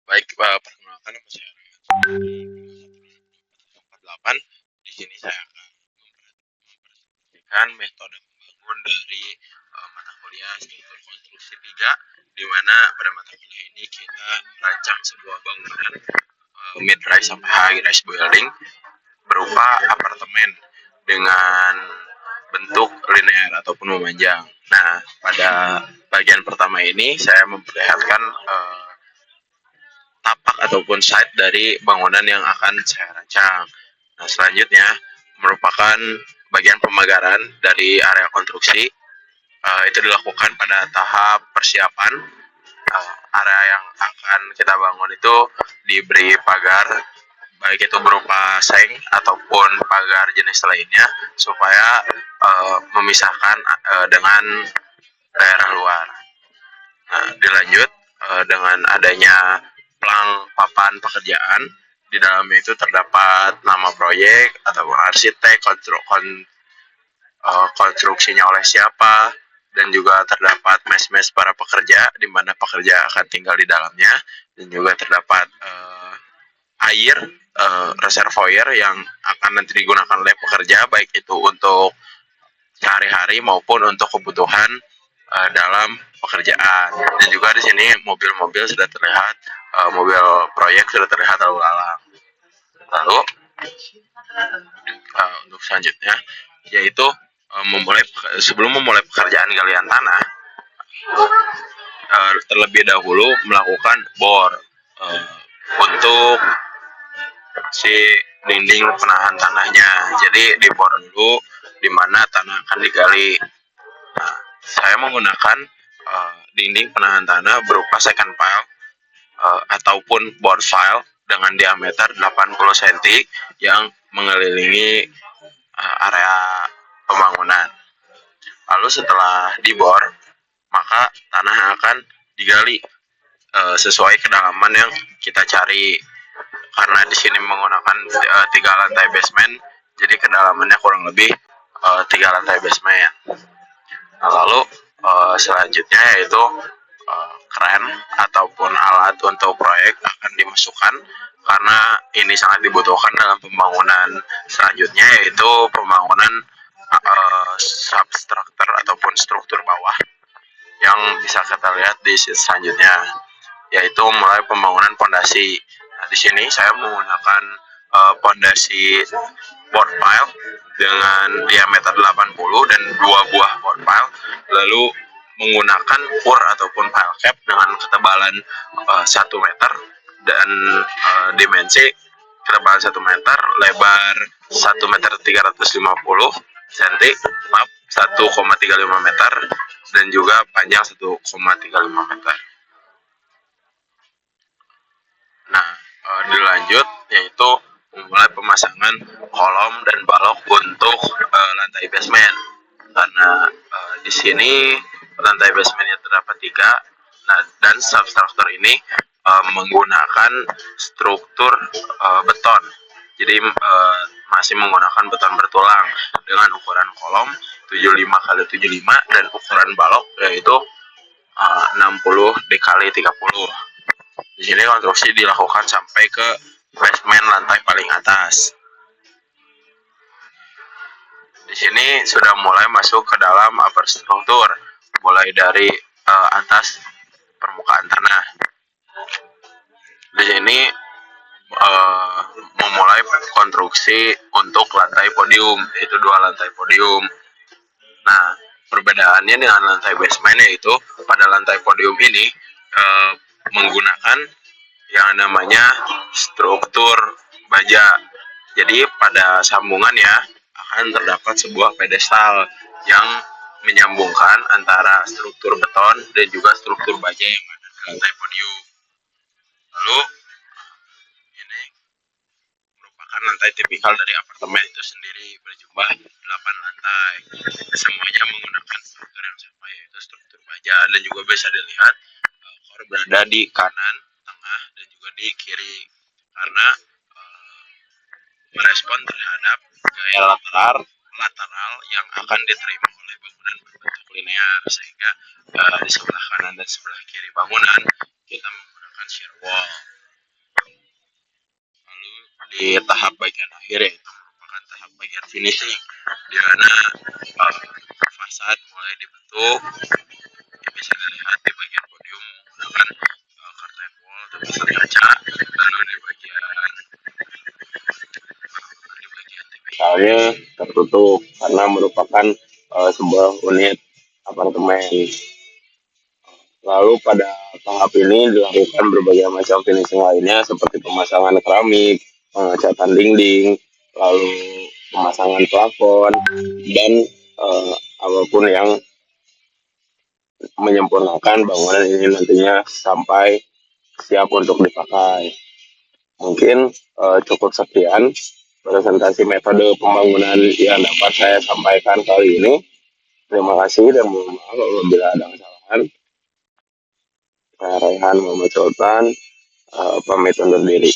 Baik, perkenalkan nama saya Delapan. Di sini saya akan mempresentasikan metode membangun dari mata kuliah struktur konstruksi 3, di mana pada mata kuliah ini kita rancang sebuah bangunan mid-rise sampai high-rise building berupa apartemen dengan bentuk linear ataupun memanjang. Nah, pada bagian pertama ini saya memperlihatkan tapak ataupun site dari bangunan yang akan saya rancang. Nah, selanjutnya merupakan bagian pemagaran dari area konstruksi. Itu dilakukan pada tahap persiapan. Area yang akan kita bangun itu diberi pagar, baik itu berupa seng ataupun pagar jenis lainnya, supaya memisahkan dengan daerah luar. Nah, dilanjut dengan adanya plang papan pekerjaan. Di dalamnya itu terdapat nama proyek atau arsitek, konstruksinya oleh siapa, dan juga terdapat mes-mes para pekerja di mana pekerja akan tinggal di dalamnya, dan juga terdapat air reservoir yang akan nanti digunakan oleh pekerja, baik itu untuk sehari-hari maupun untuk kebutuhan dalam pekerjaan. Dan juga di sini mobil-mobil sudah terlihat, mobil proyek sudah terlihat lalu lalang. Lalu untuk selanjutnya yaitu sebelum memulai pekerjaan galian tanah, terlebih dahulu melakukan bor untuk si dinding penahan tanahnya. Jadi dibor dulu di mana tanah akan digali. Nah, saya menggunakan dinding penahan tanah berupa second pile ataupun board file dengan diameter 80 cm yang mengelilingi area pembangunan. Lalu setelah dibor, maka tanah akan digali sesuai kedalaman yang kita cari. Karena di sini menggunakan 3 lantai basement, jadi kedalamannya kurang lebih 3 lantai basement. Nah, lalu selanjutnya yaitu kren ataupun alat untuk proyek akan dimasukkan, karena ini sangat dibutuhkan dalam pembangunan selanjutnya, yaitu pembangunan substruktur ataupun struktur bawah yang bisa kita lihat di selanjutnya, yaitu mulai pembangunan pondasi. Nah, di sini saya menggunakan pondasi board pile dengan diameter 80 dan 2 buah board pile, lalu menggunakan ur ataupun pile cap dengan ketebalan 1 meter dan dimensi ketebalan 1 meter, lebar 1 meter 350 cm, 1,35 meter, dan juga panjang 1,35 meter. Nah, dilanjut yaitu memulai pemasangan kolom dan balok untuk lantai basement. Karena di sini lantai basementnya terdapat 3, nah, dan substruktur ini menggunakan struktur beton. Jadi masih menggunakan beton bertulang dengan ukuran kolom 75 x 75 dan ukuran balok yaitu 60 dikali 30. Di sini konstruksi dilakukan sampai ke basement lantai paling atas. Di sini sudah mulai masuk ke dalam upper struktur, mulai dari atas permukaan tanah. Di sini memulai konstruksi untuk lantai podium, yaitu 2 lantai podium. Nah, perbedaannya dengan lantai basement yaitu pada lantai podium ini menggunakan yang namanya struktur baja. Jadi pada sambungannya akan terdapat sebuah pedestal yang menyambungkan antara struktur beton dan juga struktur baja yang ada di lantai podium. Lalu ini merupakan lantai tipikal dari apartemen itu sendiri, berjumlah 8 lantai. Semuanya menggunakan struktur yang sama, yaitu struktur baja, dan juga bisa dilihat core berada di kanan, tengah, dan juga di kiri, karena merespon terhadap gaya lateral yang akan diterima oleh bangunan berbentuk linear, sehingga di sebelah kanan dan sebelah kiri bangunan kita menggunakan shear wall. di tahap bagian akhir, yaitu merupakan tahap bagian finishing, di mana fasad mulai dibentuk. Ya, bisa dilihat di bagian podium menggunakan curtain wall terpasang kaca, lalu di bagian tipikalnya tertutup karena merupakan sebuah unit apartemen. Lalu pada tahap ini dilakukan berbagai macam finishing lainnya seperti pemasangan keramik, pengecatan dinding, lalu pemasangan plafon, dan apapun yang menyempurnakan bangunan ini nantinya sampai siap untuk dipakai. Mungkin cukup sekian presentasi metode pembangunan yang dapat saya sampaikan kali ini. Terima kasih dan mohon maaf apabila ada kesalahan. Saya Raihan Muhammad Sultan, pamit undur diri.